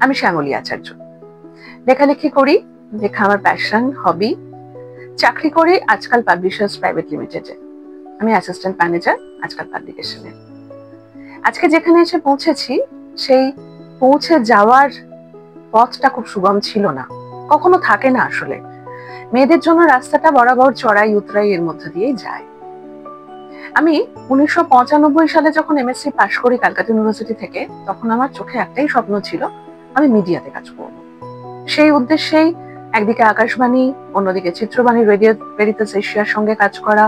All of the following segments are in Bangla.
আমি শ্যামলী আচার্য। লেখালেখি করি, লেখা আমার প্যাশন, হবি। চাকরি করি আজকাল পাবলিশার্স প্রাইভেট লিমিটেডে। আমি অ্যাসিস্ট্যান্ট ম্যানেজার আজকাল পাবলিকেশনে। আজকে যেখানে এসে পৌঁছেছি, সেই পৌঁছে যাওয়ার পথটা খুব সুগম ছিল না, কখনো থাকে না আসলে। মেয়েদের জন্য রাস্তাটা বরাবর চড়াই উতরাই এর মধ্যে দিয়েই যায়। আমি 1995 সালে যখন এমএসসি পাশ করি ক্যালকাটা ইউনিভার্সিটি থেকে, তখন আমার চোখে একটাই স্বপ্ন ছিল, আমি মিডিয়াতে কাজ করব। সেই উদ্দেশ্যেই একদিকে আকাশবাণী, অন্যদিকে চিত্রবাণী রেডিও ভেরিটাস এশিয়ার সঙ্গে কাজ করা,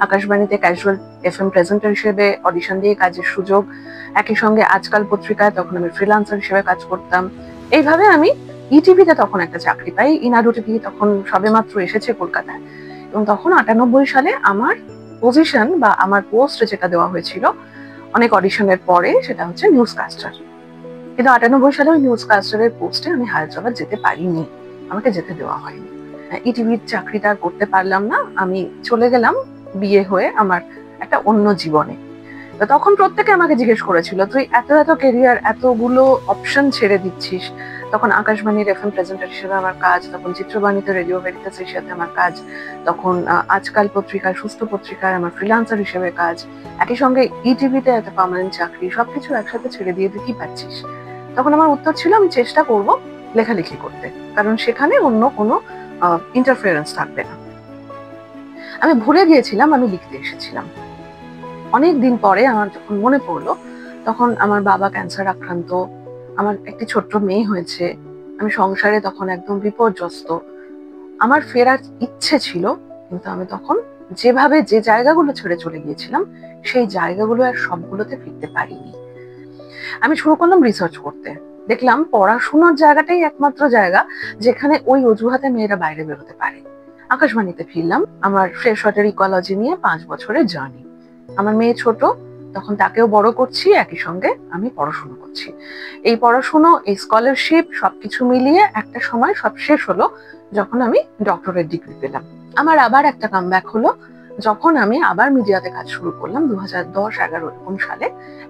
আকাশবাণীতে ক্যাজুয়াল এফএম প্রেজেন্টার হিসেবে অডিশন দিয়ে কাজের সুযোগ, একই সঙ্গে আজকাল পত্রিকায় তখন আমি ফ্রিল্যান্সার হিসেবে কাজ করতাম। এইভাবে আমি ইটিভিতে তখন একটা চাকরি পাই। ইনাডু টিভি তখন সবেমাত্র এসেছে কলকাতায়, এবং তখন 98 সালে আমার পজিশন বা আমার পোস্ট যেটা দেওয়া হয়েছিল অনেক অডিশনের পরে, সেটা হচ্ছে নিউজ কাস্টার। কিন্তু 98 সালে ওই নিউজ কাস্টারের পোস্টে আমি হায়দ্রাবাদ যেতে পারিনি, আমাকে যেতে দেওয়া হয়নি। ইটিভির চাকরিটা করতে পারলাম না, আমি চলে গেলাম বিয়ে হয়ে আমার একটা অন্য জীবনে। তো তখন প্রত্যেকে আমাকে জিজ্ঞেস করেছিল, তুই এত এত ক্যারিয়ার, এতগুলো অপশন ছেড়ে দিচ্ছিস। তখন আকাশবাণীর এফএম প্রেজেন্টার হিসেবে আমার কাজ, তখন চিত্রবাণীতে রেডিও ভেরিটাস এশিয়াতে আমার কাজ, তখন আজকাল পত্রিকায়, সুস্থ পত্রিকায় আমার ফ্রিল্যান্সার হিসেবে কাজ, একই সঙ্গে ইটিভিতে একটা পার্মানেন্ট চাকরি, সবকিছু একসাথে ছেড়ে দিয়ে তুই কি পাচ্ছিস? তখন আমার উত্তর ছিল, আমি চেষ্টা করব লেখালেখি করতে, কারণ সেখানে অন্য কোনো ইন্টারফারেন্স থাকবে না। আমি ভুলে গিয়েছিলাম আমি লিখতে এসেছিলাম। অনেক দিন পরে আমার যখন মনে পড়লো, তখন আমার বাবা ক্যান্সার আক্রান্ত, আমার একটি ছোট্ট মেয়ে হয়েছে, আমি সংসারে তখন একদম বিপর্যস্ত। আমার ফেরার ইচ্ছে ছিল, কিন্তু আমি তখন যেভাবে যে জায়গাগুলো ছেড়ে চলে গিয়েছিলাম, সেই জায়গাগুলো আর সবগুলোতে ফিরতে পারিনি। আমি শুরু করলাম রিসার্চ করতে। দেখলাম পড়াশোনার জায়গাটাই একমাত্র জায়গা যেখানে ওই অজুহাতে মেয়েরা বাইরে বেরোতে পারে। আকাশবাণীতে ফিরলাম, আমার ফ্রেশ ওয়াটার ইকোলজি নিয়ে 5 বছরের জার্নি। আমার মেয়ে ছোট, তখন তাকেও বড় করছি, একই সঙ্গে আমি পড়াশোনা করছি। এই পড়াশোনা, এই স্কলারশিপ সবকিছু মিলিয়ে একটা সময় সব শেষ হলো যখন আমি ডক্টরেট ডিগ্রি পেলাম। আমার আবার একটা কামব্যাক হলো যখন আমি আবার মিডিয়াতে কাজ শুরু করলাম 2010-11 সালে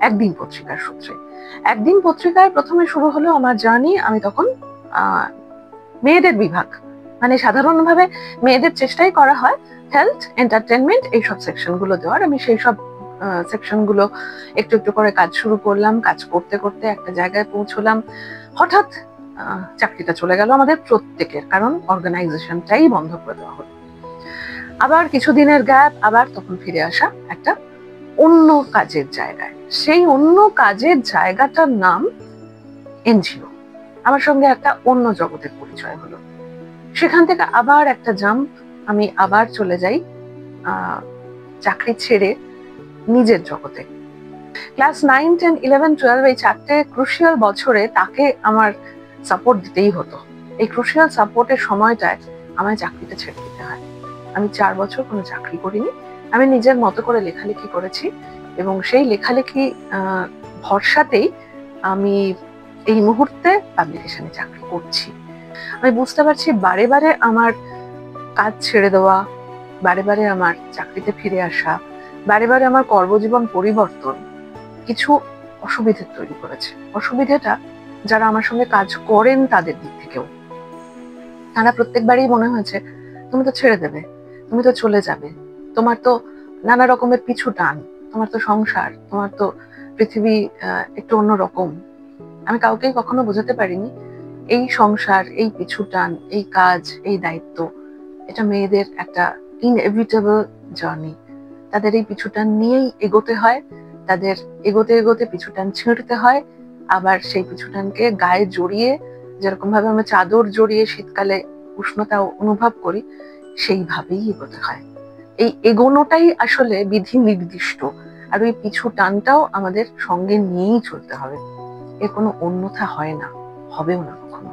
একদিন পত্রিকার সূত্রে। একদিন পত্রিকায় প্রথমে শুরু হলো আমার জার্নি। আমি তখন মেয়েদের বিভাগ, মানে সাধারণভাবে মেয়েদের চেষ্টাই করা হয় হেলথ, এন্টারটেনমেন্ট এইসব সেকশনগুলো দেওয়ার। আমি সেই সব সেকশনগুলো একটু একটু করে কাজ শুরু করলাম। কাজ করতে করতে একটা জায়গায় পৌঁছলাম। হঠাৎ চাকরিটা চলে গেল আমাদের প্রত্যেকের, কারণ অর্গানাইজেশনটাই বন্ধ করে দেওয়া হলো। আবার কিছুদিনের গ্যাপ, আবার তখন ফিরে আসা একটা অন্য কাজের জায়গায়। সেই অন্য কাজের জায়গাটার নাম এনজিও। আমার সঙ্গে একটা অন্য জগতের পরিচয় হলো। সেখান থেকে আবার একটা জাম্প, আমি আবার চলে যাই চাকরি ছেড়ে নিজের জগতে। ক্লাস 9, 10, 11, 12 এই 4টে ক্রুশিয়াল বছরে তাকে আমার সাপোর্ট দিতেই হতো। এই ক্রুশিয়াল সাপোর্টের সময়টায় আমায় চাকরিটা ছেড়ে দিতে হয়। আমি 4 বছর কোনো চাকরি করিনি, আমি নিজের মতো করে লেখালেখি করেছি, এবং সেই লেখালেখি ভরসাতেই আমি এই মুহূর্তে পাবলিকেশনে চাকরি করছি। আমি বুঝতে পারছি বারে বারে আমার কাজ ছেড়ে দেওয়া, বারে বারে আমার চাকরিতে ফিরে আসা, বারে বারে আমার কর্মজীবন পরিবর্তন কিছু অসুবিধে তৈরি করেছে। অসুবিধাটা যারা আমার সঙ্গে কাজ করেন তাদের দিক থেকেও, তারা প্রত্যেকবারই মনে হয়েছে, তুমি তো ছেড়ে দেবে, তুমি তো চলে যাবে, তোমার তো নানা রকমের পিছু টান, তোমার তো সংসার, তোমার তো পৃথিবী একটু অন্যরকম। আমি কাউকেই কখনো বোঝাতে পারিনি এই সংসার, এই পিছু টান, এই কাজ, এই দায়িত্ব, এটা মেয়েদের একটা ইনএভিটেবল জার্নি। তাদের এই পিছুটান নিয়েই এগোতে হয়, তাদের এগোতে এগোতে পিছুটান ছিঁড়তে হয়, আবার সেই পিছুটানকে গায়ে জড়িয়ে, যেরকম ভাবে আমরা চাদর জড়িয়ে শীতকালে উষ্ণতা অনুভব করি, সেইভাবেই এগোতে হয়। এই এগোনোটাই আসলে বিধি নির্দিষ্ট, আর ওই পিছু টানটাও আমাদের সঙ্গে নিয়েই চলতে হবে। এর কোনো অন্যথা হয় না, হবেও না কখনো।